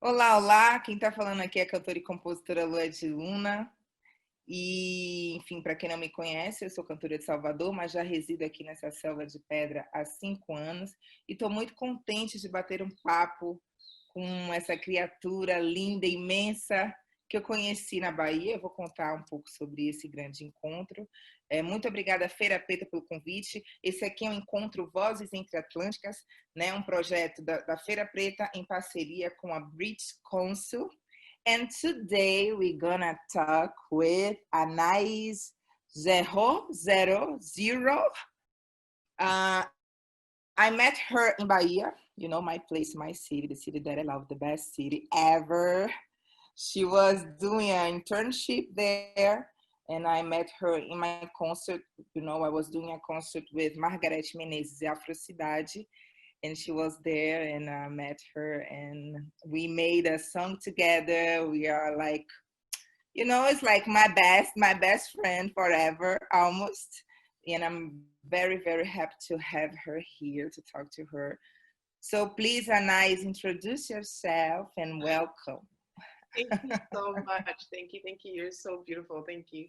Olá, olá! Quem está falando aqui é a cantora e compositora Luedji. E, enfim, para quem não me conhece, eu sou cantora de Salvador, mas já resido aqui nessa selva de pedra há 5 anos e estou muito contente de bater um papo com essa criatura linda, imensa, que eu conheci na Bahia. Eu vou contar um pouco sobre esse grande encontro. Muito obrigada, Feira Preta, pelo convite. Esse aqui é um encontro Vozes Entre Atlânticas, né? Um projeto da Feira Preta em parceria com a British Council. And today we're gonna talk with Anaiis 000. I met her in Bahia, you know, my place, my city, the city that I love, the best city ever. She was doing an internship there, and I met her in my concert. You know, I was doing a concert with Margareth Menezes, Afrocidade, and she was there, and I met her, and we made a song together. We are like, you know, it's like my best friend forever, almost. And I'm very, very happy to have her here to talk to her. So please, Anais, introduce yourself and welcome. Thank you so much. Thank you. Thank you. You're so beautiful. Thank you.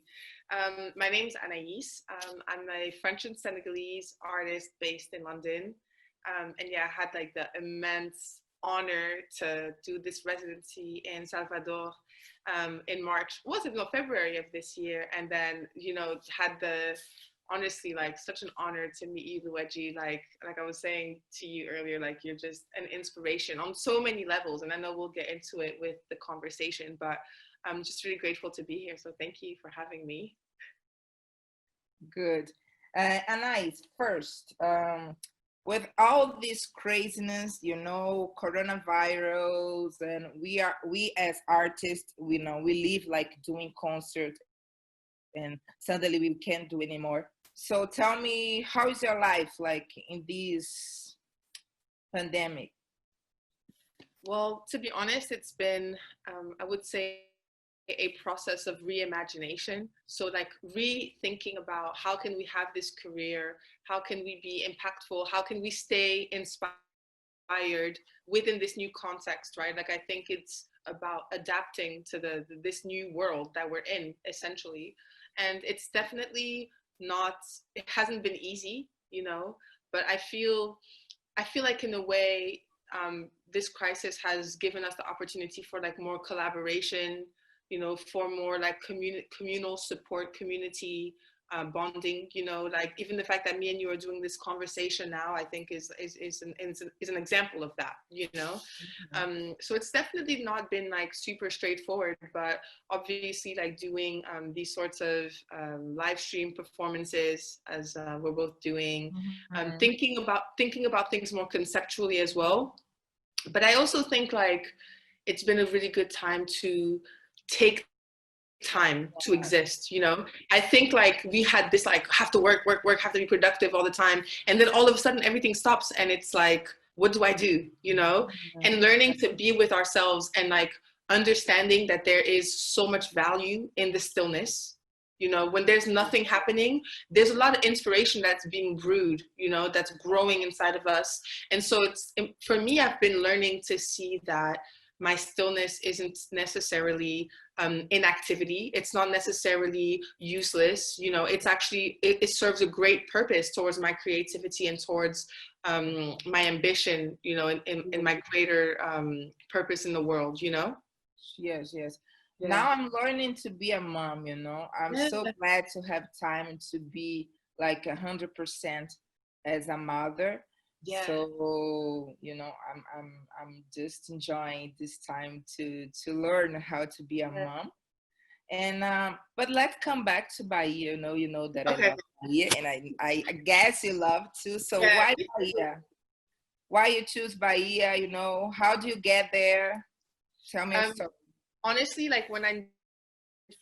My name's Anaiis. I'm a French and Senegalese artist based in London. And yeah, I had like the immense honor to do this residency in Salvador in March, was it no, February of this year. And then, had the honestly like such an honor to meet you, Luedji. Like I was saying to you earlier, like you're just an inspiration on so many levels, and I know we'll get into it with the conversation, but I'm just really grateful to be here, so thank you for having me. Good. Anais, first, with all this craziness, you know, coronavirus, and we as artists, we know we live like doing concerts, and suddenly we can't do anymore. So tell me, how is your life like in this pandemic? Well, to be honest, it's been, I would say, a process of reimagination. So like rethinking about how can we have this career? How can we be impactful? How can we stay inspired within this new context, right? Like I think it's about adapting to this new world that we're in, essentially. And it's definitely not, it hasn't been easy, but I feel like in a way, this crisis has given us the opportunity for like more collaboration, for more like communal support, community bonding, like even the fact that me and you are doing this conversation now, I think is an example of that, So it's definitely not been like super straightforward, but obviously like doing these sorts of live stream performances as we're both doing, thinking about things more conceptually as well. But I also think like it's been a really good time to take time to exist. I think like we had this like have to work, have to be productive all the time, and then all of a sudden everything stops and it's like, what do I do? And learning to be with ourselves and like understanding that there is so much value in the stillness. When there's nothing happening, there's a lot of inspiration that's being brewed, that's growing inside of us. And so it's, for me, I've been learning to see that my stillness isn't necessarily inactivity. It's not necessarily useless. It's actually, it serves a great purpose towards my creativity and towards my ambition, in my greater purpose in the world, Yes, yes. Yeah. Now I'm learning to be a mom, I'm so glad to have time to be like 100% as a mother. Yeah. So, I'm just enjoying this time to learn how to be a mom. And but let's come back to Bahia. You know that I love Bahia, and I guess you love too. So why Bahia? Why you choose Bahia? How do you get there? Tell me a story. Honestly, like when I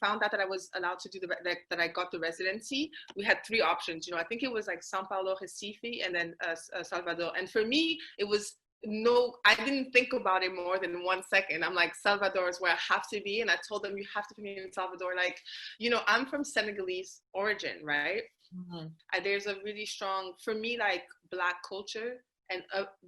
found out that I was allowed to do that I got the residency, we had three options. I think it was like São Paulo, Recife, and then Salvador. And for me, it was I didn't think about it more than 1 second. I'm like, Salvador is where I have to be. And I told them, you have to put me in Salvador. Like, I'm from Senegalese origin, right? Mm-hmm. There's a really strong, for me, like Black culture and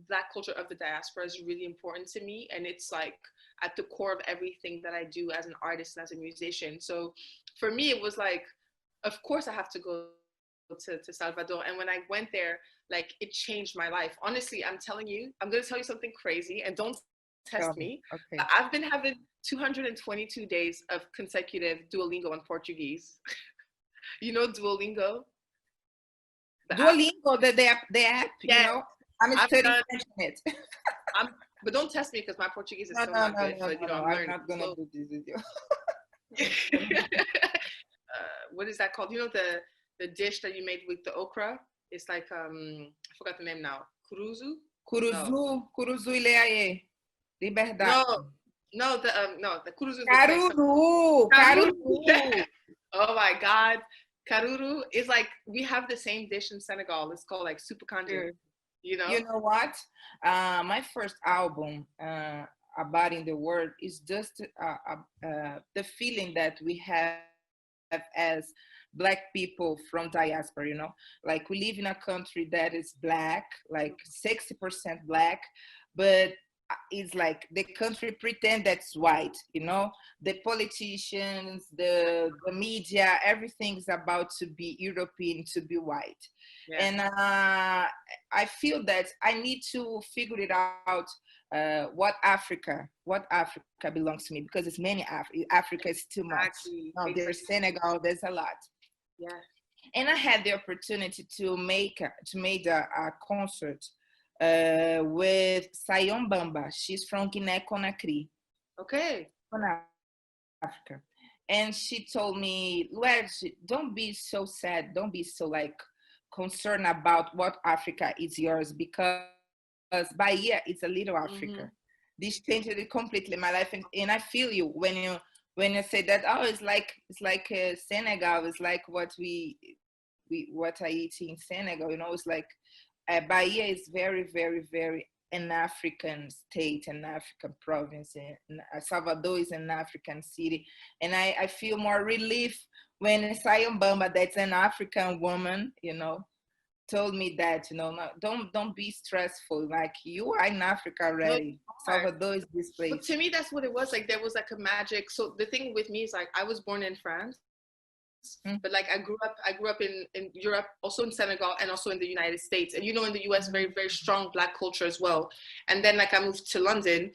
Black culture of the diaspora is really important to me. And it's like, at the core of everything that I do as an artist and as a musician. So for me, it was like, of course I have to go to Salvador. And when I went there, like it changed my life. Honestly, I'm telling you, I'm going to tell you something crazy, and don't test me. Okay. But I've been having 222 days of consecutive Duolingo on Portuguese. You know Duolingo, the app? Duolingo, the app, you Yes, know, I'm I've studying done. French in it. I'm, but don't test me because my Portuguese is No, still no, not no, good. no, But no, no. I'm I'm learning. not gonna So, do this with you. what is that called? You know the dish that you made with the okra? It's like I forgot the name now. Kuruzu? No, Curuzu Ileaie. Liberdade. no, no. The kuruzu is with like some Caruru, karuru. caruru. Oh my god, karuru is like we have the same dish in Senegal. It's called like supakanje. You know? You know what? My first album, about in the world, is just the feeling that we have as black people from diaspora, you know, like we live in a country that is black, like 60% black, but it's like the country pretend that's white, you know, the politicians, the media, everything's about to be European, to be white. Yeah. And I feel that I need to figure it out, what Africa belongs to me, because it's many Africa is too much. No, there's Senegal, there's a lot. Yeah. And I had the opportunity to make a concert with Sayon Bamba. She's from Guinea Conakry. Okay. From Africa. And she told me, Luedji, don't be so sad. Don't be so like concerned about what Africa is yours, because Bahia is a little Africa. Mm-hmm. This changed it completely my life, and I feel you when you say that. Oh, it's like Senegal. It's like what I eat in Senegal. You know, it's like Bahia is very, very, very an African state, an African province. And Salvador is an African city, and I feel more relief when Sayon Bamba, that's an African woman, you know, told me that, you know, no, don't be stressful. Like you are in Africa No, already. Salvador is this but place. to me, that's what it was. Like there was like a magic. So the thing with me is like I was born in France, but like I grew up in Europe, also in Senegal, and also in the United States. And you know, in the US, very very strong Black culture as well. And then like I moved to London,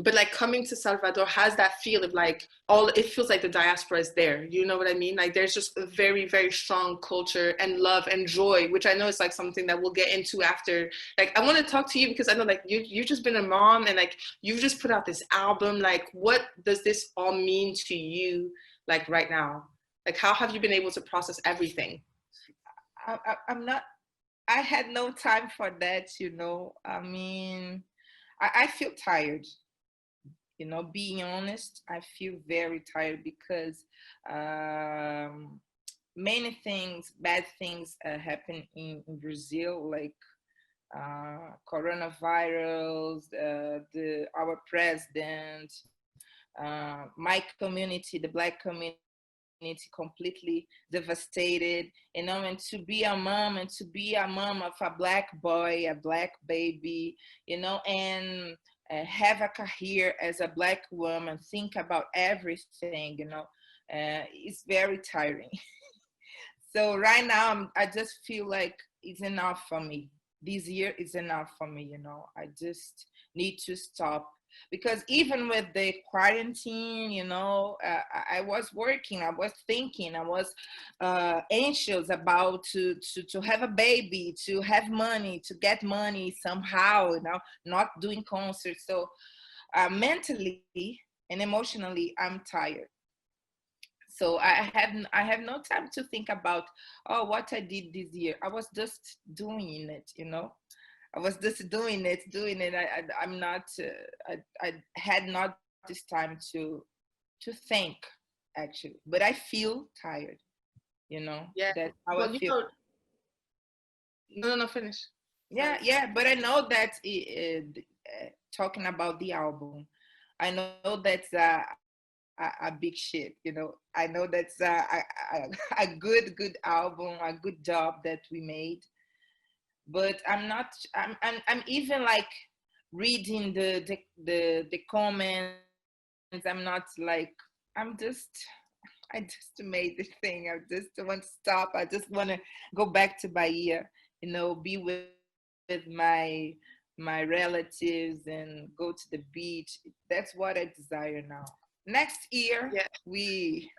but like coming to Salvador has that feel of like all, it feels like the diaspora is there. You know what I mean? Like there's just a very, very strong culture and love and joy, which I know is like something that we'll get into after. Like I want to talk to you because I know like you've just been a mom and like you've just put out this album. Like what does this all mean to you like right now? Like how have you been able to process everything? I'm not, I had no time for that, you know. I mean, I feel tired. You know, being honest, I feel very tired because many things, bad things happen in Brazil, like coronavirus, our president, my community, the Black community, completely devastated, you know, and to be a mom of a Black boy, a Black baby, you know, and have a career as a Black woman, think about everything, you know, it's very tiring. So right now, I just feel like it's enough for me. This year is enough for me, you know. I just need to stop, because even with the quarantine, you know, I was working, I was thinking, I was anxious about to have a baby, to have money, to get money somehow, you know, not doing concerts. So mentally and emotionally, I'm tired. So I have no time to think about, oh, what I did this year. I was just doing it, you know. I was just doing it. I'm not. I had not this time to think, actually. But I feel tired, you know. Yeah. That's how I Well, you feel. know, no, finish. Yeah, Sorry. yeah. But I know that talking about the album, I know that's a big shit, you know. I know that's a good album, a good job that we made. But I'm not. I'm even like reading the comments. I'm not like, I'm just, I just made the thing. I just want to stop. I just want to go back to Bahia, you know, be with my relatives and go to the beach. That's what I desire now. Next year, Yeah. we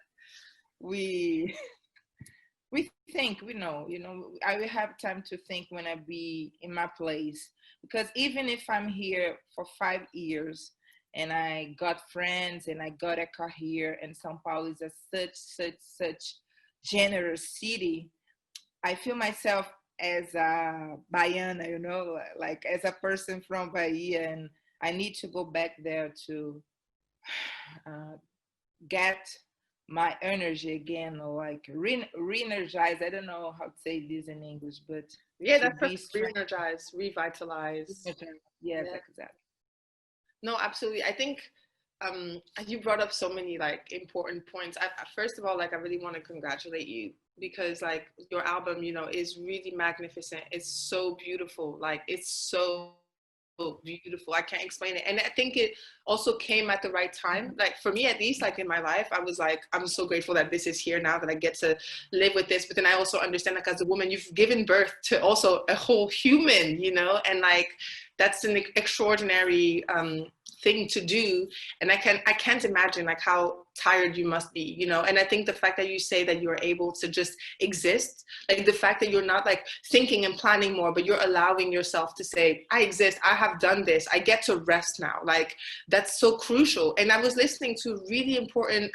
we think, we know, you know, I will have time to think when I be in my place. Because even if I'm here for 5 years and I got friends and I got a career, and São Paulo is a such generous city, I feel myself as a Baiana, you know, like as a person from Bahia, and I need to go back there to uh, get my energy again, or like re-energize. I don't know how to say this in English, but Yeah, to that's be perfect. strong. Re-energize, revitalize. Yes, Yeah. exactly. No, absolutely. I think you brought up so many like important points. First of all, like I really want to congratulate you because like your album, you know, is really magnificent. It's so beautiful. Like it's so beautiful. I can't explain it. And I think it also came at the right time. Like for me, at least, like in my life, I was like, I'm so grateful that this is here now, that I get to live with this. But then I also understand, like, as a woman, you've given birth to also a whole human, you know, and like that's an extraordinary thing to do. And I can't imagine like how tired you must be, you know. And I think the fact that you say that you're able to just exist, like the fact that you're not like thinking and planning more, but you're allowing yourself to say, I exist, I have done this, I get to rest now, like that's so crucial. And I was listening to a really important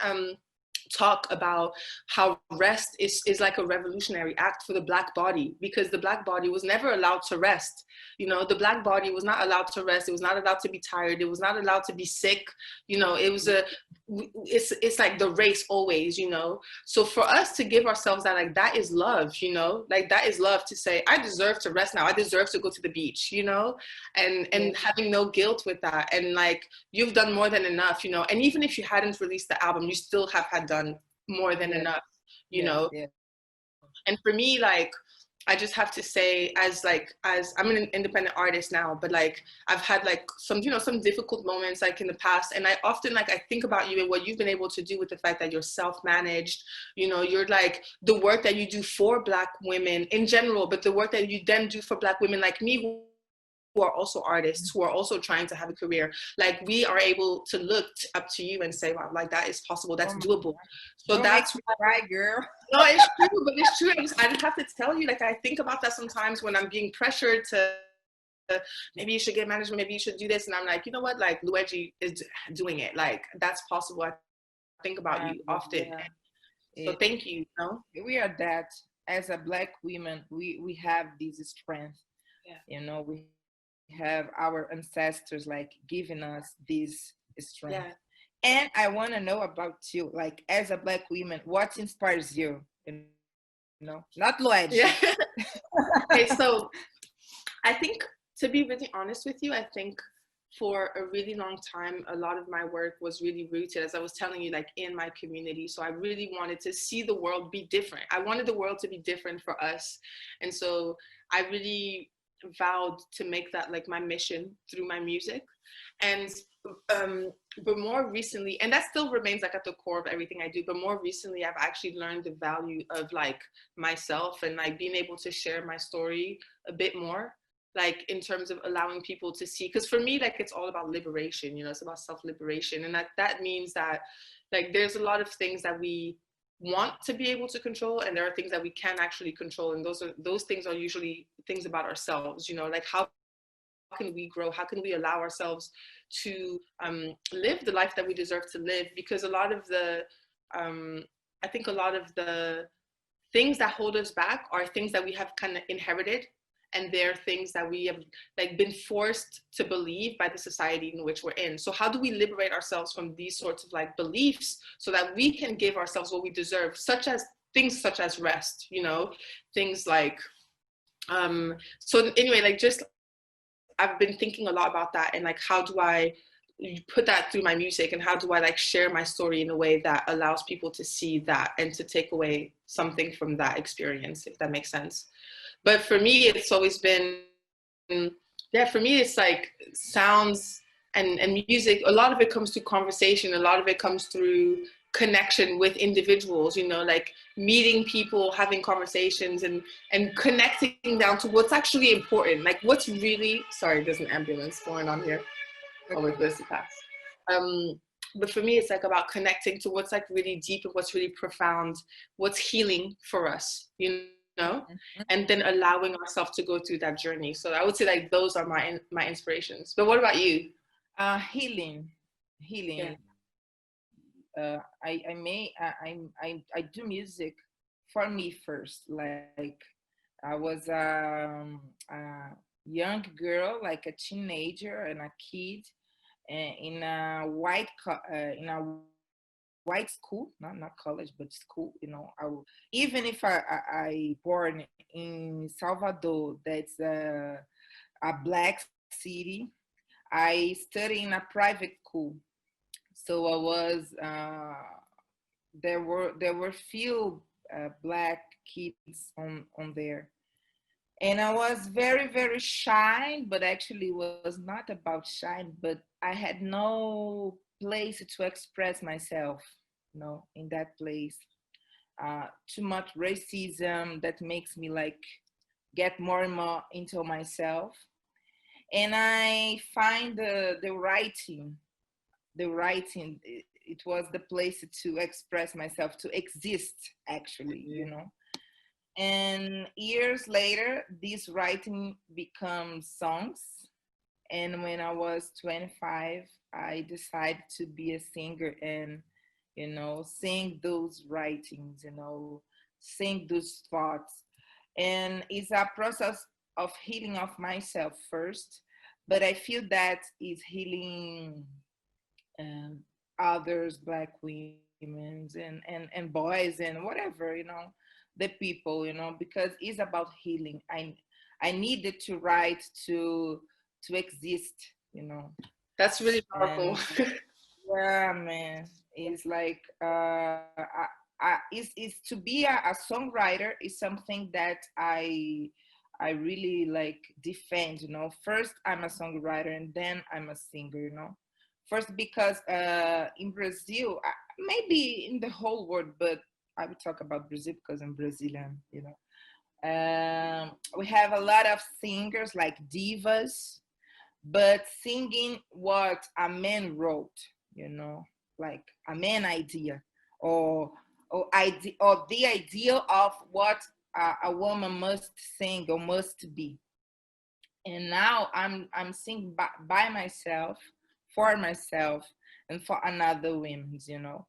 talk about how rest is like a revolutionary act for the Black body, because the Black body was never allowed to rest. You know, the Black body was not allowed to rest. It was not allowed to be tired. It was not allowed to be sick. You know, it's like the race always, you know. So for us to give ourselves that, like that is love, you know, like that is love, to say I deserve to rest now, I deserve to go to the beach, you know, and having no guilt with that. And like you've done more than enough, you know. And even if you hadn't released the album, you still have had done more than enough, you know. And for me, like I just have to say, as I'm an independent artist now, but like I've had like some, you know, some difficult moments like in the past. And I often like, I think about you and what you've been able to do with the fact that you're self-managed, you know, you're like the work that you do for Black women in general, but the work that you then do for Black women like me, who are also artists, who are also trying to have a career, like we are able to look up to you and say, wow, like that is possible, that's doable. So Don't make that's me cry, girl. no, it's true, but it's true. I just have to tell you, like, I think about that sometimes when I'm being pressured to maybe you should get management, maybe you should do this. And I'm like, you know what? Like, Luedji is doing it. Like, that's possible. I think about you often. So thank you. You know? We are that. As a Black woman, we have this strength. You know, we have our ancestors like giving us this strength. And I want to know about you, like as a Black woman, what inspires you? You know, not Luedji. Okay, so I think, to be really honest with you, I think for a really long time, a lot of my work was really rooted, as I was telling you, like in my community. So I really wanted to see the world be different. I wanted the world to be different for us. And so I really vowed to make that like my mission through my music. And but more recently, and that still remains like at the core of everything I do, but more recently I've actually learned the value of like myself and like being able to share my story a bit more, like in terms of allowing people to see. Because for me, like it's all about liberation, you know, it's about self-liberation. And that means that like there's a lot of things that we want to be able to control, and there are things that we can actually control, and those things are usually things about ourselves, you know, like how can we grow, how can we allow ourselves to live the life that we deserve to live. Because a lot of the I think a lot of the things that hold us back are things that we have kind of inherited, and they're things that we have like been forced to believe by the society in which we're in. So how do we liberate ourselves from these sorts of like beliefs so that we can give ourselves what we deserve, such as things such as rest, you know, things like so anyway, like just I've been thinking a lot about that, and like how do I put that through my music, and how do I like share my story in a way that allows people to see that and to take away something from that experience, if that makes sense. But for me, it's always been Yeah, for me, it's like sounds and music. A lot of it comes through conversation. A lot of it comes through connection with individuals, you know, like meeting people, having conversations and connecting down to what's actually important. Like what's really, sorry, there's an ambulance going on here. Oh, we're supposed to pass. Um, but for me, it's like about connecting to what's like really deep and what's really profound, what's healing for us, you know, Mhm. and then allowing ourselves to go through that journey. So I would say like those are my inspirations. But what about you? Healing, Yeah. healing. I do music for me first. Like I was a young girl, like a teenager and a kid, in a in a white school, not college, but school. You know, even if I born in Salvador, that's a black city. I study in a private school, so I was there were few black kids on there, and I was very shy, but actually it was not about shy, but I had no place to express myself, you know, in that place. Too much racism that makes me like get more and more into myself, and I find the writing, it was the place to express myself, to exist actually, you know. And years later this writing becomes songs, and when I was 25 I decided to be a singer and, you know, sing those writings, you know, sing those thoughts. And it's a process of healing of myself first, but I feel that is healing um, others, black women and boys and whatever, you know, the people, you know, because it's about healing. I needed to write to exist, you know. That's really powerful. And yeah, man, it's like is to be a songwriter is something that I really like defend, you know. First I'm a songwriter and then I'm a singer, you know. First because in Brazil, maybe in the whole world, but I would talk about Brazil because I'm Brazilian, you know. We have a lot of singers like divas, but singing what a man wrote, you know, like a man idea, or or the idea of what a woman must sing or must be. And now I'm singing by myself, for myself, and for another women's, you know.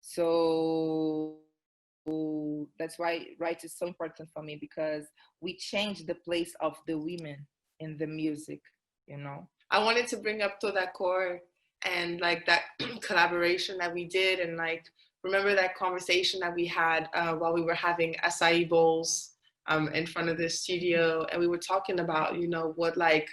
So that's why right is so important for me, because we change the place of the women in the music, you know. I wanted to bring up to that core and like that collaboration that we did, and like remember that conversation that we had while we were having acai bowls in front of the studio, and we were talking about, you know, what like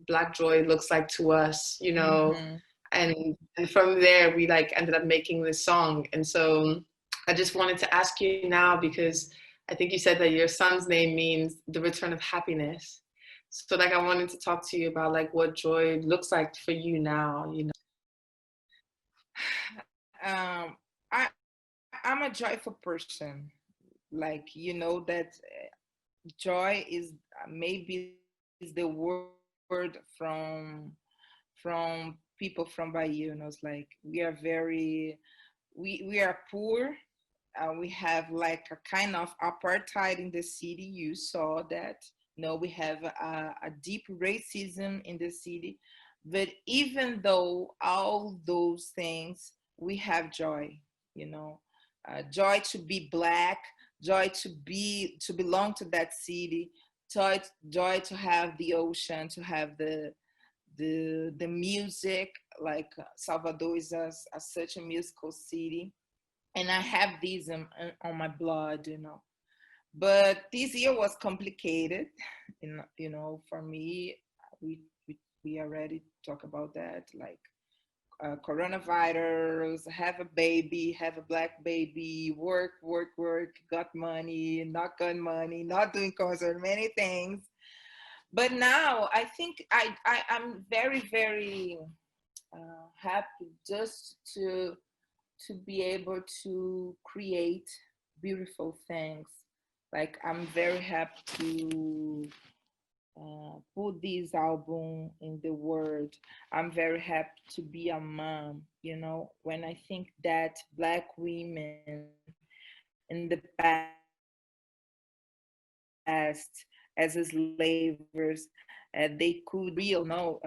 Black joy looks like to us, you know, Mm-hmm. and from there we like ended up making this song. And so I just wanted to ask you now, because I think you said that your son's name means the return of happiness. So like I wanted to talk to you about like what joy looks like for you now, you know. I I'm a joyful person. Like, you know that joy is maybe is the word from people from Bahia. You know, it's like we are very we are poor. We have like a kind of apartheid in the city. You saw that. No, we have a deep racism in the city. But even though all those things, we have joy, you know, joy to be black, joy to belong to that city, joy to have the ocean, to have the music. Like Salvador is such a musical city, and I have these on my blood, you know. But this year was complicated, you know, for me. We already talk about that, like coronavirus, have a baby, have a black baby, work, got money, not got money, not doing concert, many things. But now I think I'm very, very happy just to be able to create beautiful things. Like I'm very happy to put this album in the world. I'm very happy to be a mom. You know, when I think that Black women in the past, as slavers, they could be real. No,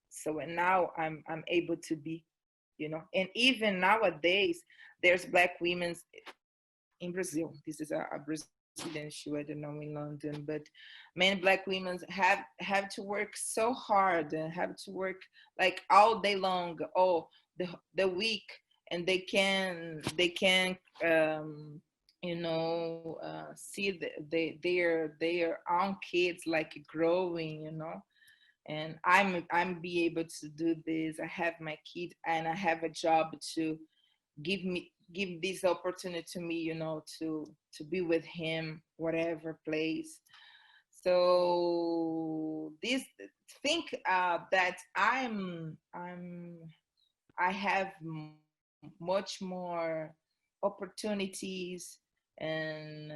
so now I'm able to be, you know, and even nowadays there's Black women in Brazil. This is a Brazilian show. I don't know in London, but many Black women have to work so hard and have to work like all day long, all the week, and they can see their own kids like growing, you know. And I'm be able to do this. I have my kid and I have a job to give this opportunity to me, you know, to be with him whatever place. So this think that I have much more opportunities and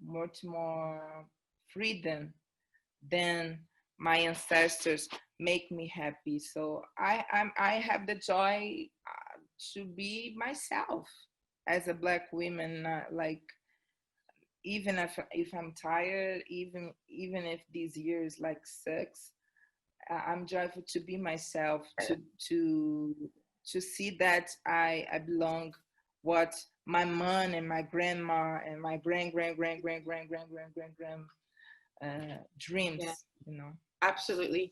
much more freedom than my ancestors make me happy. So I have the joy to be myself as a Black woman. Like even if I'm tired, even if these years like sucks, I'm joyful to be myself. To see that I belong what my mom and my grandma and my grand Yeah, dreams, you know. absolutely.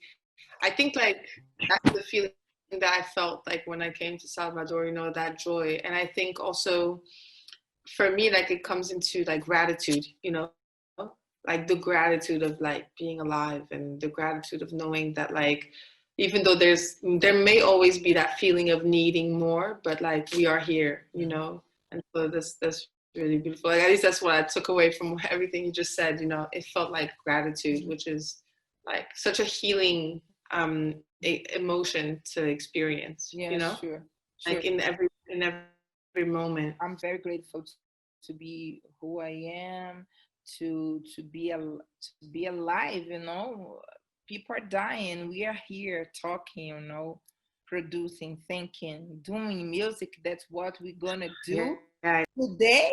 I think like that's the feeling that I felt like when I came to Salvador, you know, that joy. And I think also for me, like it comes into like gratitude, you know, like the gratitude of like being alive and the gratitude of knowing that like even though there may always be that feeling of needing more, but like we are here, you know. And so that's really beautiful. Like, at least that's what I took away from everything you just said, you know. It felt like gratitude, which is like such a healing emotion to experience, you Yeah, know, sure, like sure. in every moment. I'm very grateful to be who I am, to be alive. You know, people are dying. We are here talking. You know, producing, thinking, doing music. That's what we're gonna do Yeah, today.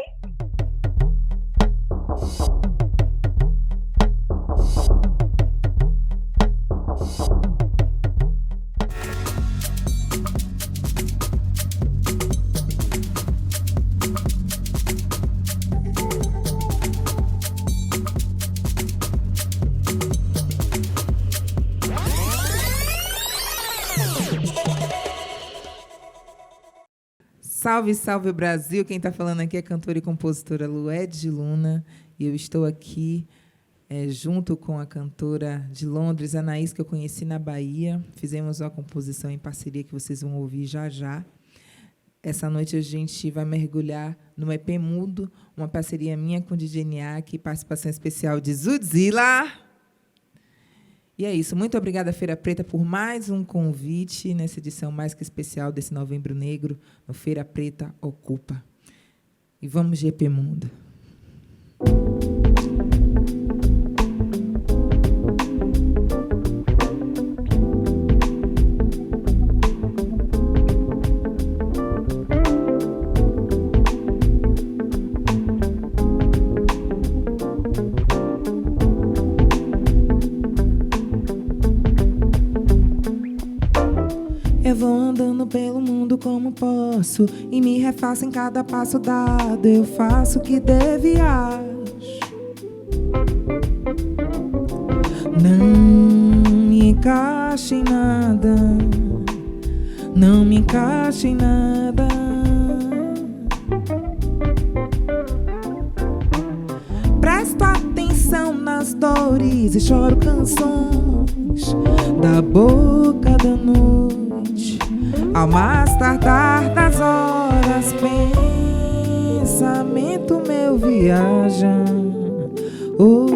Salve, salve Brasil! Quem está falando aqui é a cantora e compositora Luedji Luna. E eu estou aqui junto com a cantora de Londres, Anaiis, que eu conheci na Bahia. Fizemos uma composição em parceria que vocês vão ouvir já já. Essa noite a gente vai mergulhar no EP Mudo, uma parceria minha com o DJ Criac, participação especial de Zudzilla. E é isso. Muito obrigada, Feira Preta, por mais um convite nessa edição mais que especial desse Novembro Negro, no Feira Preta Ocupa. E vamos de EP Mundo. Eu vou andando pelo mundo como posso e me refaço em cada passo dado. Eu faço o que deve, acho. Não me encaixa em nada. Não me encaixa em nada. Presto atenção nas dores e choro canções da boca da noite. Ao mais tardar das horas, pensamento meu viaja. Oh.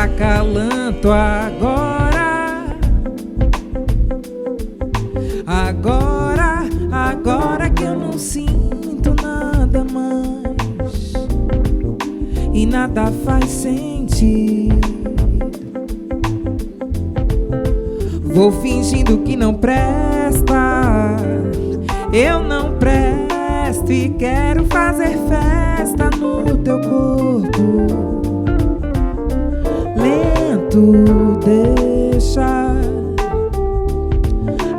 acalanto agora. Agora que eu não sinto nada mais e nada faz sentido, vou fingindo que não presta. Eu não presto e quero fazer festa no teu corpo. Lento, deixa.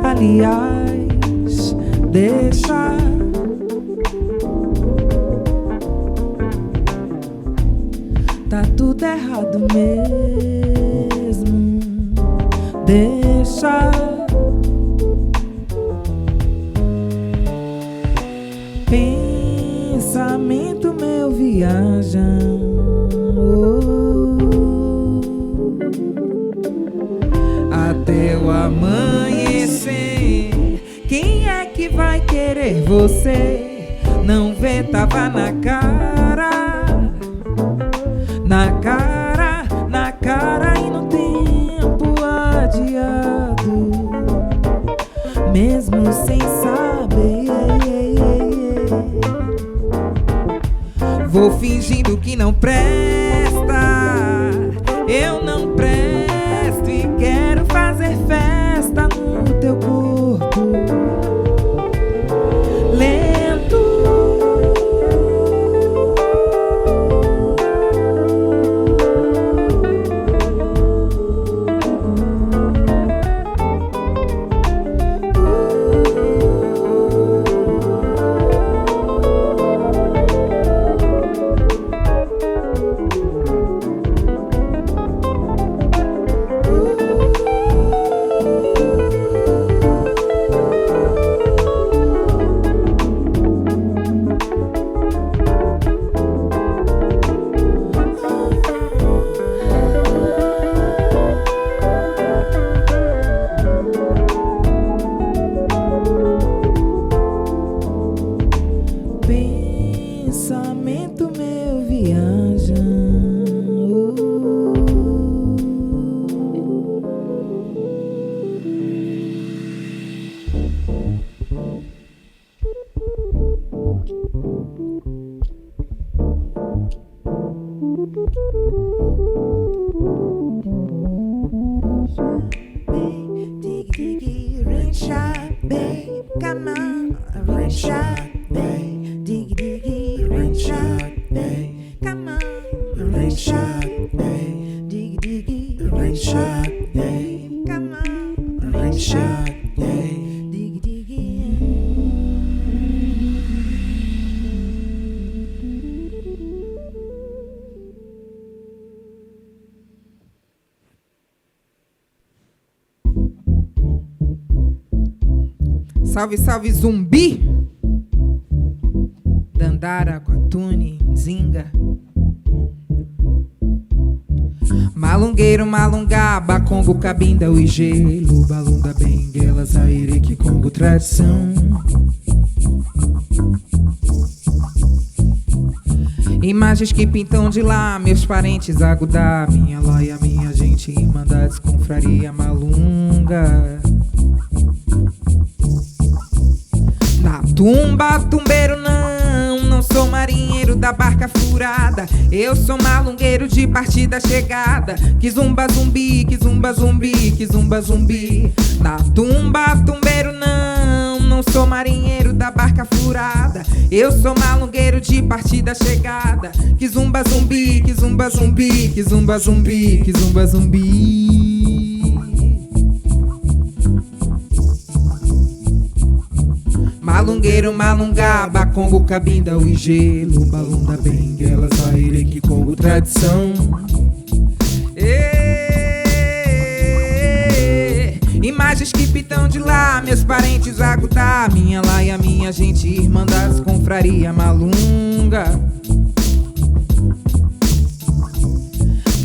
Aliás, deixa. Tá tudo errado mesmo. Deixa. Pensamento meu viaja. Até o amanhecer. Quem é que vai querer você? Não vê, tava na cara. Na cara e no tempo adiado. Mesmo sem saber. Vou fingindo que não presta. Eu não presto e quero fazer festa no teu corpo. Lento. Pensamento meu viaja. Come on, rain shot, babe. Diggy diggy, rain shot, babe. Come on, rain shot, babe. Diggy diggy, rain shot, babe. Come on, rain shot, babe. Diggy diggy. Salve, salve, zumbi! Dandara, Quatune, Zinga. Malungueiro, malungaba, Congo, cabinda, o gelo, balunda, benguela, zaire, Congo, tradição. Imagens que pintam de lá, meus parentes, agudá, minha loia, minha gente, irmandades, confraria, malunga. Na tumba, tumbeiro não sou marinheiro da barca furada. Eu sou malungueiro de partida chegada. Que zumba zumbi, que zumba zumbi, que zumba zumbi. Na tumba, tumbeiro não sou marinheiro da barca furada. Eu sou malungueiro de partida chegada. Que zumba zumbi, que zumba zumbi, que zumba zumbi, que zumba zumbi. Malungueiro, malungaba, Congo, cabinda, o gelo, balunda, benguela, zaire, Congo, tradição. Imagens que pitam de lá, meus parentes, agudá, minha laia, minha gente, irmandades, confraria, malunga.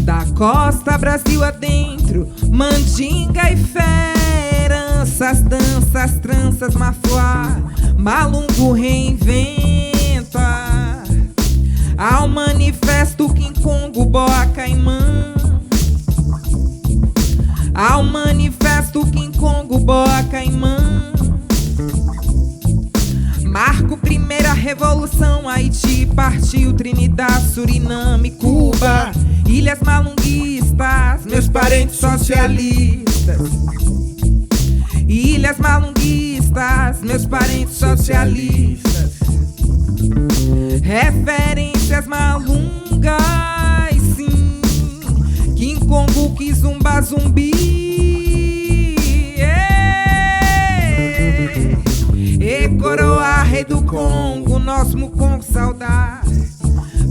Da costa, Brasil adentro, mandinga e feranças, danças, tranças, mafuá, malungo reinventa. Ao manifesto, King Congo, boa, caimã. Suriname, Cuba, ilhas malunguistas, meus parentes socialistas. Ilhas malunguistas, meus parentes socialistas. Referências malungas, sim. King Kongo, Kizumba, Zumbi. E coroa, rei do Congo, nosso Mukongo, saudade.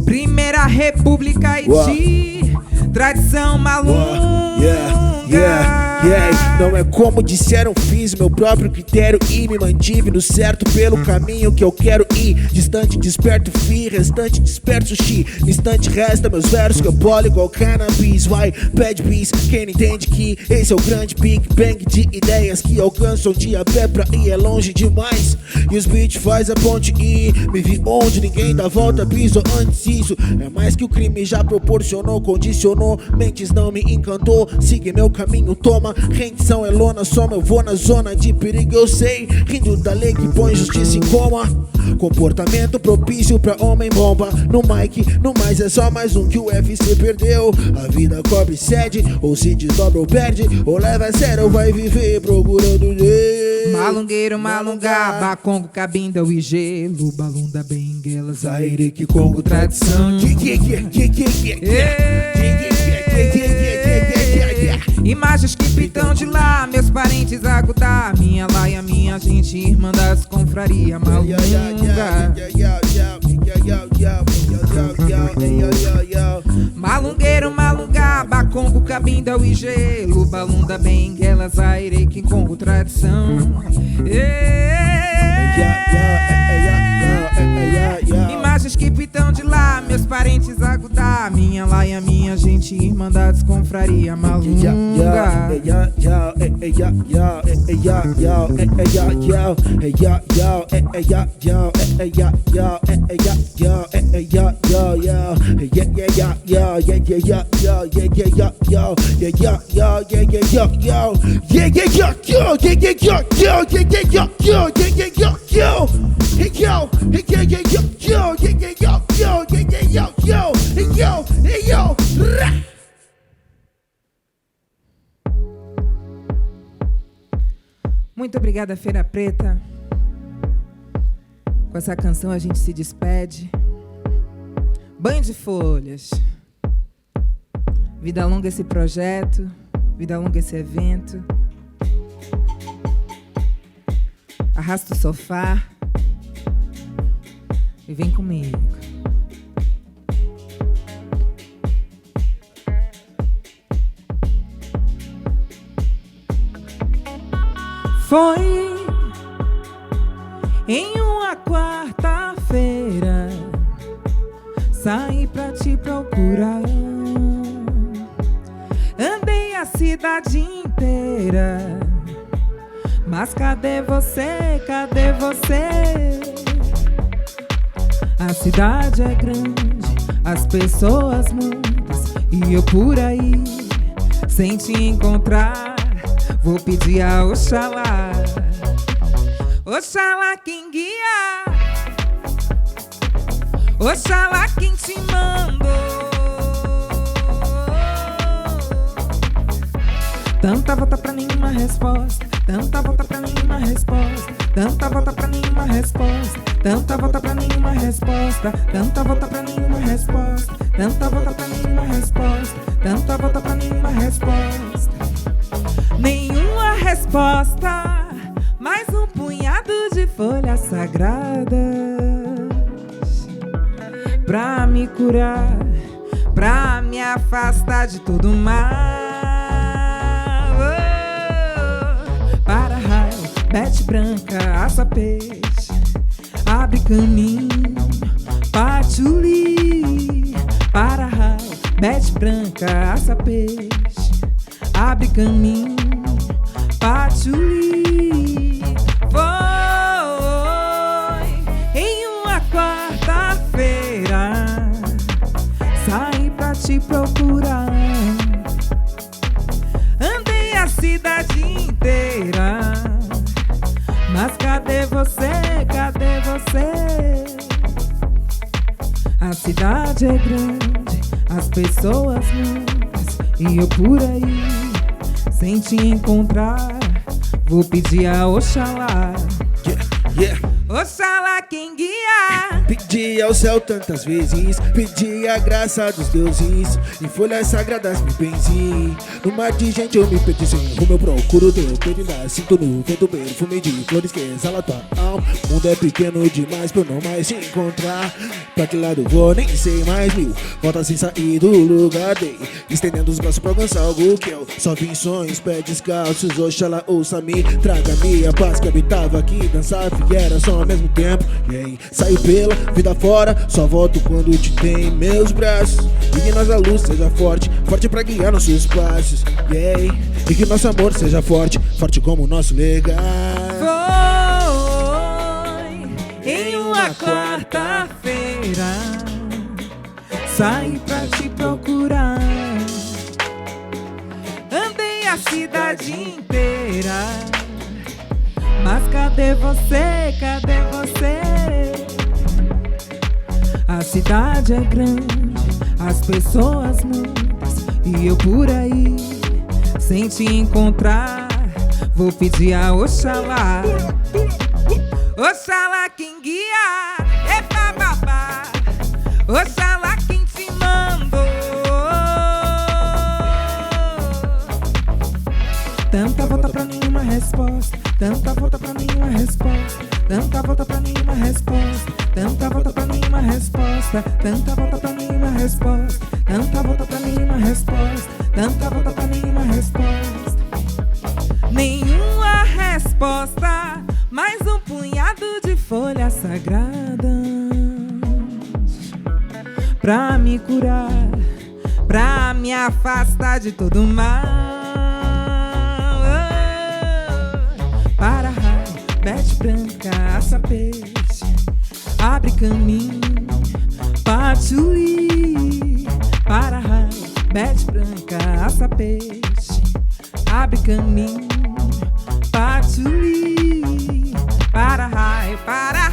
Primeira República Haiti, tradição malunga. Não é como disseram, fiz meu próprio critério e me mantive no certo pelo caminho que eu quero ir. Distante, desperto, restante, desperto, sushi. Instante, resta meus versos que eu bolo igual cannabis. Vai, bad beats, quem não entende que esse é o grande Big Bang de ideias que alcançam um dia a pé pra ir é longe demais. E os beats faz a ponte e me vi onde ninguém dá volta, piso antes. Isso é mais que o crime já proporcionou, condicionou, mentes não me encantou. Siga meu caminho, toma rendição, é lona, soma, eu vou na zona de perigo, eu sei. Rindo da lei que põe justiça em coma. Comportamento propício pra homem bomba. No mic, no mais é só mais um que o UFC perdeu. A vida cobre sede, ou se desdobra ou perde, ou leva a sério ou vai viver procurando Deus. Malungueiro, malungá, bacongo, cabinda, o gelo, balunda, benguela, zaire, que Congo, tradição. Imagens que pitam de lá, meus parentes agudar. Minha laia, minha gente, irmã das confraria malunga. Malungueiro, malungá, bacongo, cabinda, o gelo, balunda, benguela, zaire, que Congo, tradição. Imagens que pitam de lá, meus parentes agudar. Minha laia, minha gente, irmandades, confraria malunga. Muito obrigada, Feira Preta. Com essa canção a gente se despede. Banho de folhas. Vida longa esse projeto, vida longa esse evento. Arrasta o sofá e vem comigo. Foi em uma quarta-feira, saí pra te procurar. Andei a cidade inteira, mas cadê você, cadê você? A cidade é grande, as pessoas muitas, e eu por aí, sem te encontrar. Vou pedir a Oxalá, Oxalá quem guia, Oxalá quem te mandou. Tanta volta pra nenhuma resposta, tanta volta pra nenhuma resposta, tanta volta pra nenhuma resposta, tanta volta pra nenhuma resposta, tanta volta pra nenhuma resposta, tanta volta pra nenhuma resposta, tanta volta pra nenhuma resposta. Nenhuma resposta, mais um punhado de folhas sagradas pra me curar, pra me afastar de todo mal. Para raio, bete branca, assa peixe, abre caminho, patchouli. Para raio, bete branca, assa peixe, abre caminho, patchouli. Foi em uma quarta-feira, saí pra te procurar. Andei a cidade inteira, mas cadê você, cadê você? A cidade é grande, as pessoas muitas, e eu por aí, sem te encontrar, vou pedir a Oxalá. Oxalá quem guia. Pedi ao céu tantas vezes, pedi a graça dos deuses, em folhas sagradas me benzi. No mar de gente eu me perdi sem rumo, eu procuro teu peito, ainda sinto no vento perfume de flores que exala tua alma. O mundo é pequeno demais pra eu não mais te encontrar. Pra que lado vou, nem sei mais, mil voltas sem sair do lugar, dei estendendo os braços pra alcançar algo que eu só vi em sonhos, pés descalços. Oxalá ouça-me, traga-me a paz que habitava aqui, dançava e era só ao mesmo tempo. Saio pela vida fora, só volto quando te tenho em meus braços. E que nossa luz seja forte, forte pra guiar nossos passos. E que nosso amor seja forte, forte como o nosso legado. Foi em uma quarta-feira, saí pra te procurar. Andei a cidade inteira, mas cadê você, cadê você? A cidade é grande, as pessoas muitas, e eu por aí, sem te encontrar, vou pedir a Oxalá. Oxalá quem guia, epa babá. Oxalá quem te mandou. Tanta volta pra nenhuma resposta, tanta volta pra nenhuma resposta, tanta volta pra nenhuma resposta, tanta volta pra nenhuma resposta, tanta volta pra nenhuma resposta, tanta volta pra nenhuma resposta, tanta volta pra nenhuma resposta. Nenhuma resposta, mais um punhado de folhas sagradas pra me curar, pra me afastar de todo mal. Para raio, bete branca, assa peixe, abre caminho, patchouli. Para raio, bete branca, assa peixe, abre caminho, patchouli. Para raio, para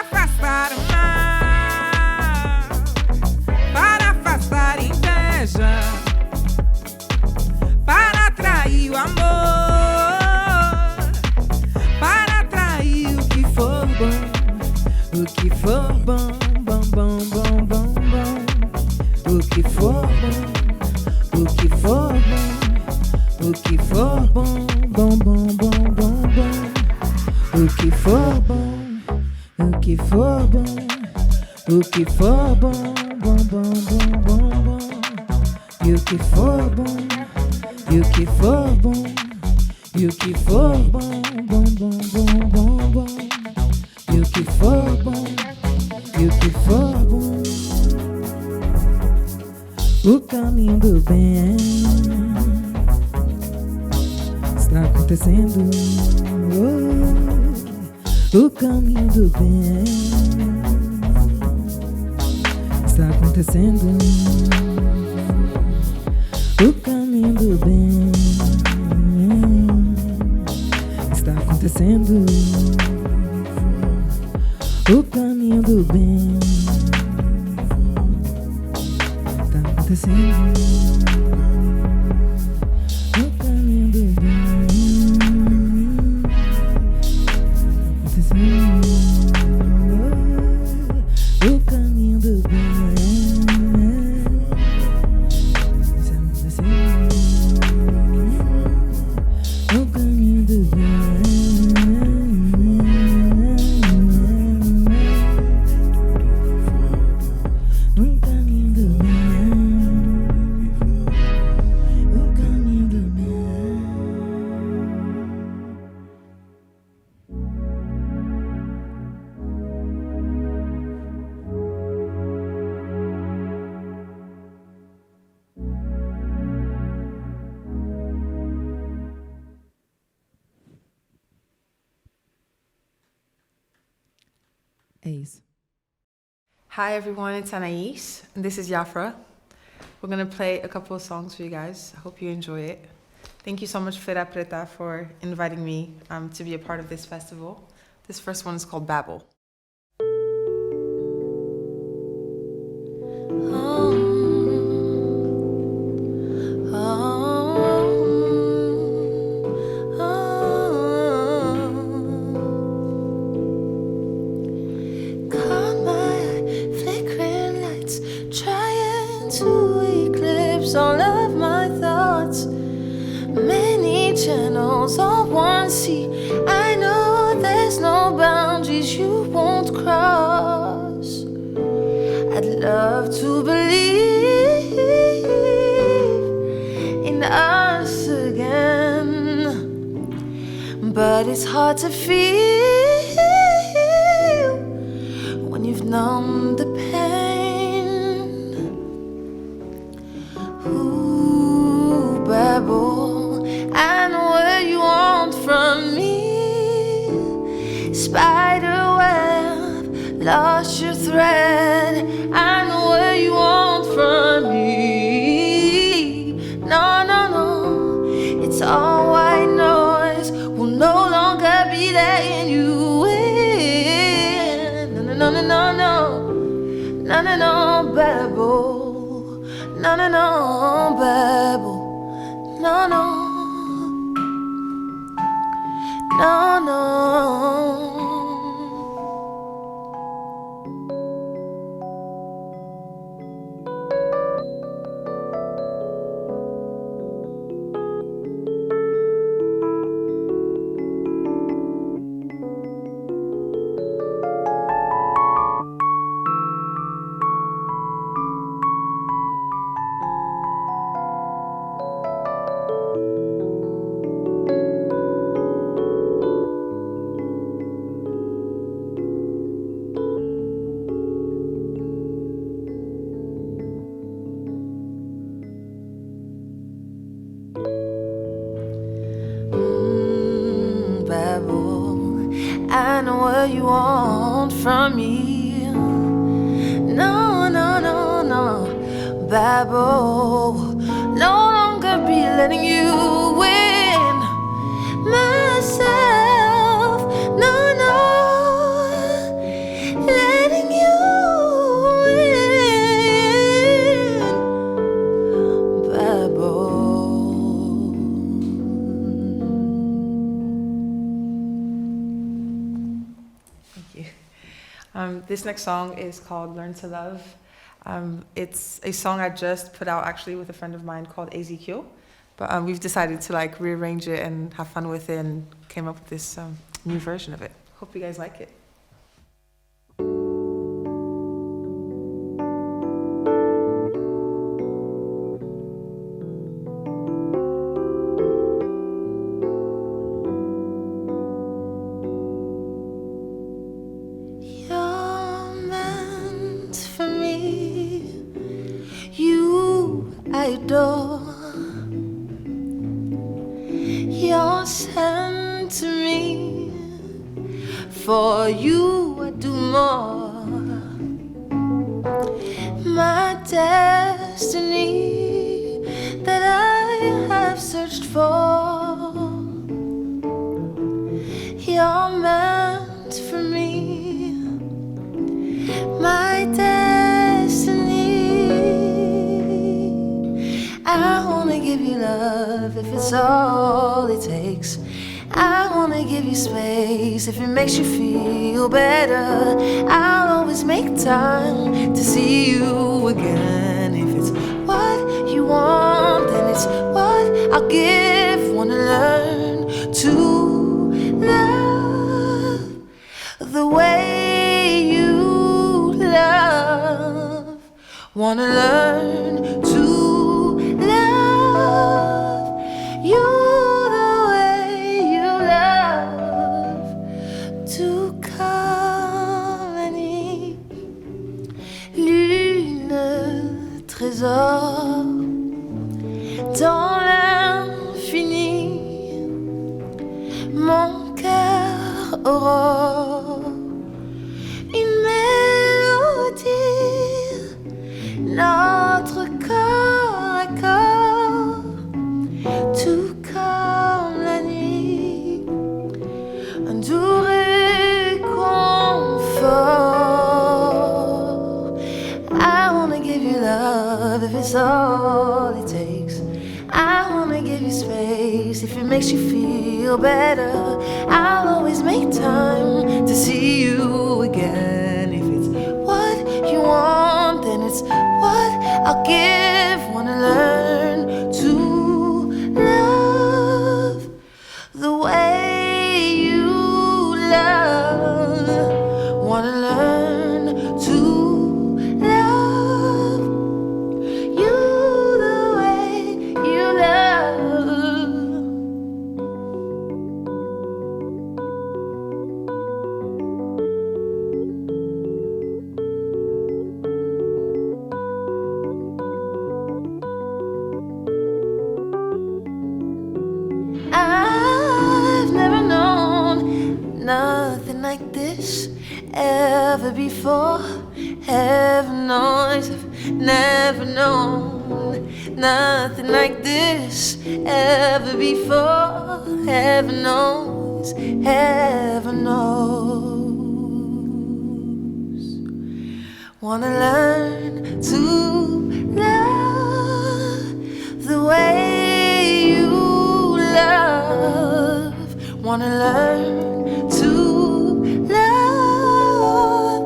afastar o mal, para afastar inveja, para atrair o amor, para atrair o que for bom, o que for bom, bom, bom, bom, bom, bom, o que for bom, o que for bom, o que for bom, bom, bom, bom, bom, bom, o que for bom, o que for bom, o que for bom, bom, bom, bom, bom, bom, e o que for bom, e o que for bom, e o que for bom, bom, bom, bom, bom, bom, e o que for bom, e o que for bom. O caminho do bem está acontecendo. O caminho do bem está acontecendo. O caminho do bem está acontecendo. O caminho do bem está acontecendo. O caminho do bem acontecendo. O caminho do bem está acontecendo. O caminho do bem. É isso. Hi everyone, it's Anaiis, and this is Yafra. We're going to play a couple of songs for you guys. I hope you enjoy it. Thank you so much, Feira Preta, for inviting me to be a part of this festival. This first one is called Babel. love to believe in us again, but it's hard to feel when you've numbed the pain. Ooh, babble, I know what you want from me. Spiderweb, lost your thread. I know what you want from me. No, no, no, it's all white noise. Will no longer be letting you in. No, no, no, no, no, no, no, no, babble. No, no, no, babble. No, no, no, no. I know what you want from me. No, no, no, no, babble. No longer be letting you win myself. No, no, letting you win, babble. This next song is called Learn to Love. It's a song I just put out actually with a friend of mine called AZQ, but we've decided to like rearrange it and have fun with it and came up with this new version of it. Hope you guys like it. You're sent to me. For you I do more. My destiny that I have searched for. You're meant for me. My destiny. I wanna give you love if it's all it takes. I wanna give you space if it makes you feel better. I'll always make time to see you again. If it's what you want, then it's what I'll give. Wanna learn to love the way you love. Wanna learn to love you the way you love. To Kalani, lune, trésor dans l'infini. Mon cœur aurore, une mélodie, notre corps à corps, tout comme la nuit, un doux réconfort. I wanna give you love if it's all it takes. I wanna give you space if it makes you feel better. I'll always make time to see you again. If it's what you want, then it's what I'll give. Wanna learn to love the way you love. Wanna learn to love like this ever before. Heaven knows I've never known nothing like this ever before. Heaven knows, heaven knows. Wanna learn to love the way you love. Wanna learn to love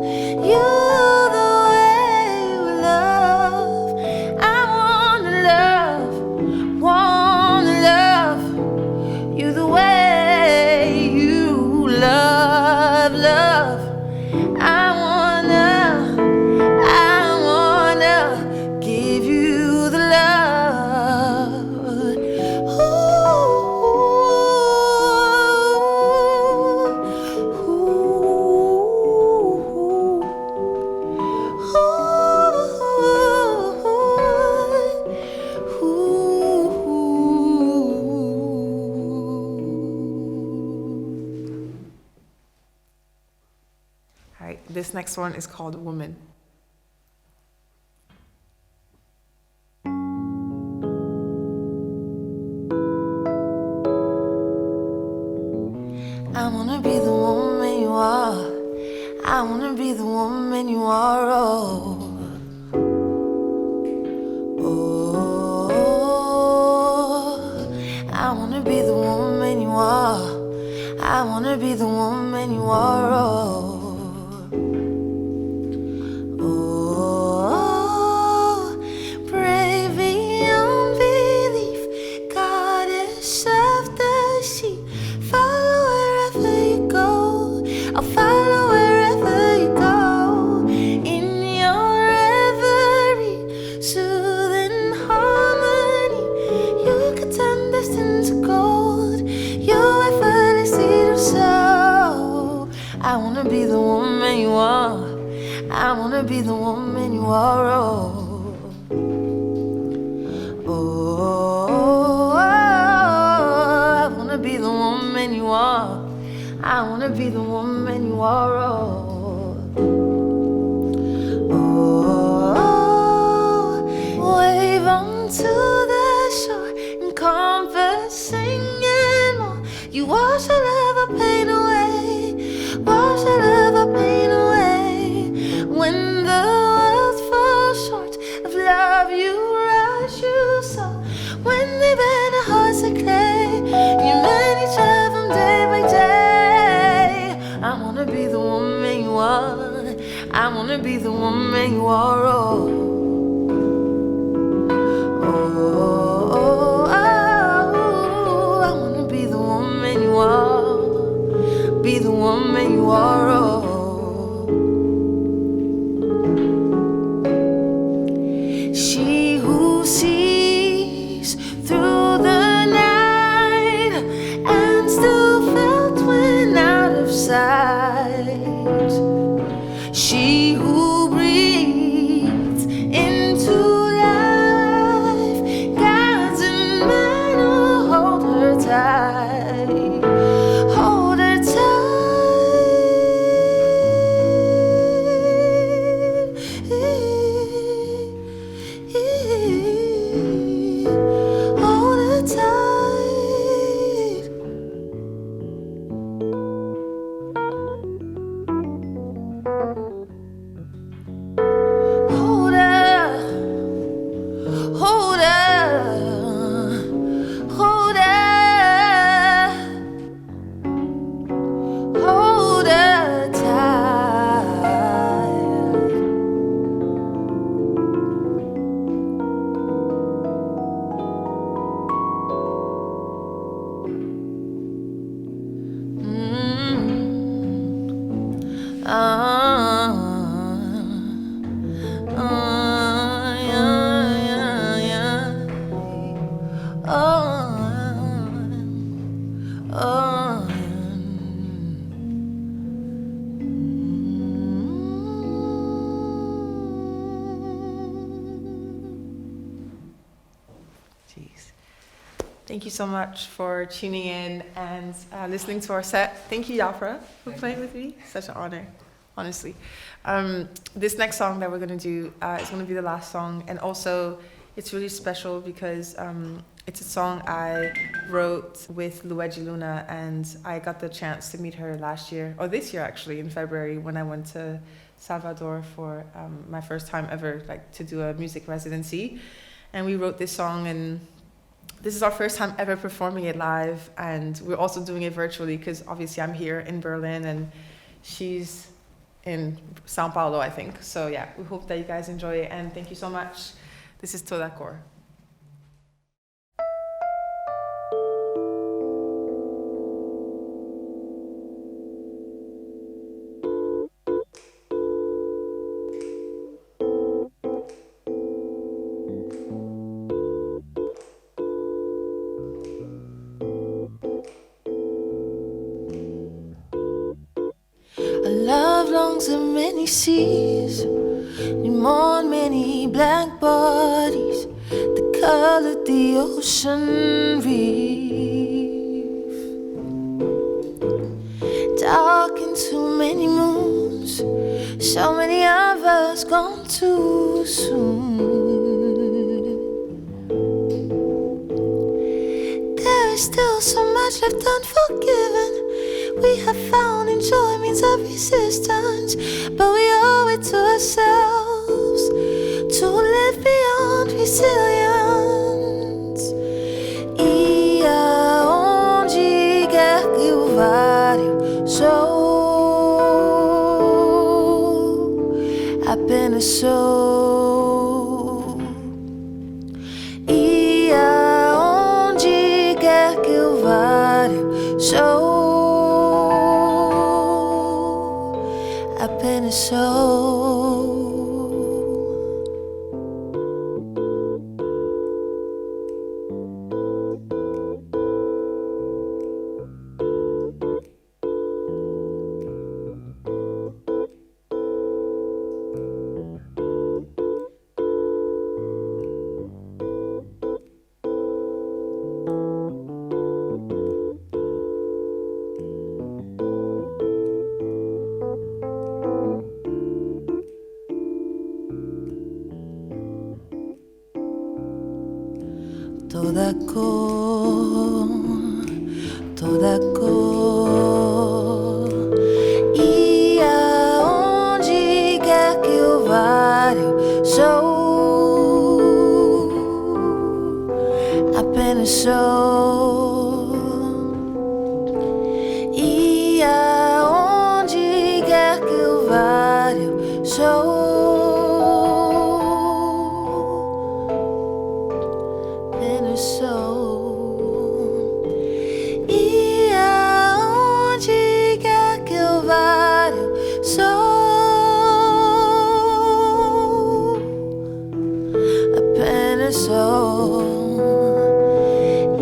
you the way you love. I wanna love you the way you love, love. I wanna give you the love. All right, this next one is called Woman. I wanna be the woman you are. I wanna be the woman you are. Oh, I wanna be the woman you are. I wanna be the woman you are. Brave beyond belief, goddess of the sea. Follow wherever you go, I'll follow wherever you go. In your reverie, soothing harmony, you could turn distance to gold. You effortlessly do so. I wanna be the woman you are. I wanna be the woman you are. I wanna be the woman you are. I wanna be the woman you are. Wave onto the shore and comfort, singing more. You wash all of our pain away, wash all of our pain away. When the world falls short of love, you rush, you saw. When they bend our hearts to clay, you mend each of them day by day. I wanna be the woman you are. I wanna be the woman you are. I wanna be the woman you are. Be the woman you are. She who sees through the night and still felt when out of sight. She who breathes into life, guides and men who hold her tight, hold her tight. Hold her tight. Hold her, hold her, hold her, hold her tight. Thank you so much for tuning in and listening to our set. Thank you, Jafra, for playing with me. Such an honor, honestly. This next song that we're going to do is going to be the last song. And also, it's really special because it's a song I wrote with Luedji Luna, and I got the chance to meet her last year, or this year actually, in February, when I went to Salvador for my first time ever, like to do a music residency. And we wrote this song, and this is our first time ever performing it live, and we're also doing it virtually because obviously I'm here in Berlin and she's in Sao Paulo, I think. So yeah, we hope that you guys enjoy it, and thank you so much. This is Toda Cor. Love longs in many seas, on many black bodies that colored the ocean reef. Dark in too many moons, so many of us gone too soon. There is still so much left unforgiven. We have found enjoyments of resistance, but we owe it to ourselves to live beyond resilience. E aonde quer que eu vá, eu sou, apenas sou. E aonde quer que eu vá, eu sou. Apenas sou. Toda cor, toda cor. E aonde quer que eu vá, eu sou, apenas sou. E aonde quer que eu vá, eu sou. Sou. E aonde quer que eu vá, eu sou. Apenas sou.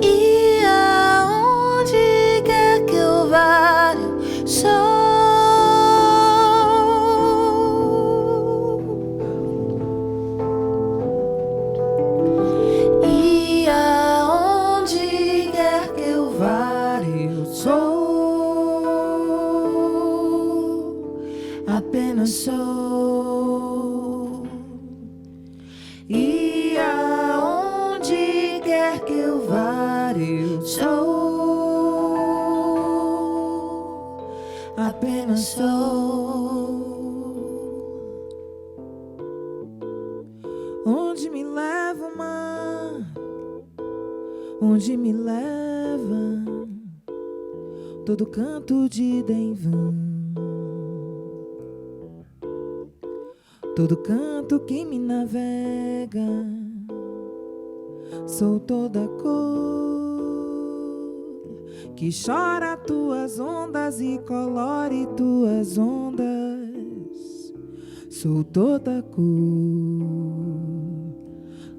E aonde quer que eu vá, eu sou. Apenas sou. E aonde quer que eu vá, eu sou. Apenas sou. Onde me leva o mar? Onde me leva todo canto de Denvan? Todo canto que me navega, sou toda cor que chora tuas ondas e colore tuas ondas. Sou toda cor,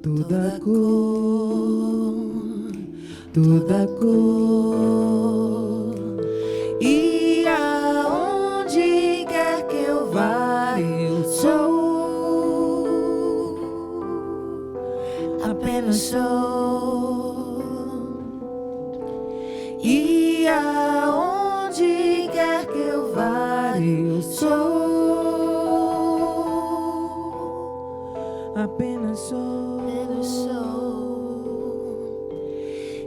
toda cor, toda cor. E aonde quer que eu vá, eu sou. Apenas sou. eu sou, apenas sou,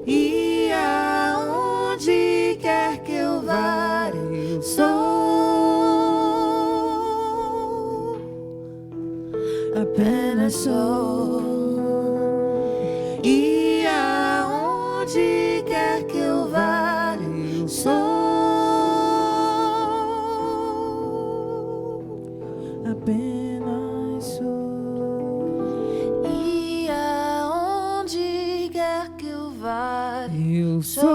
e aonde quer que eu vá, eu sou, apenas sou, e aonde quer que eu vá, eu sou. Apenas sou, e aonde quer que eu vá, eu sou.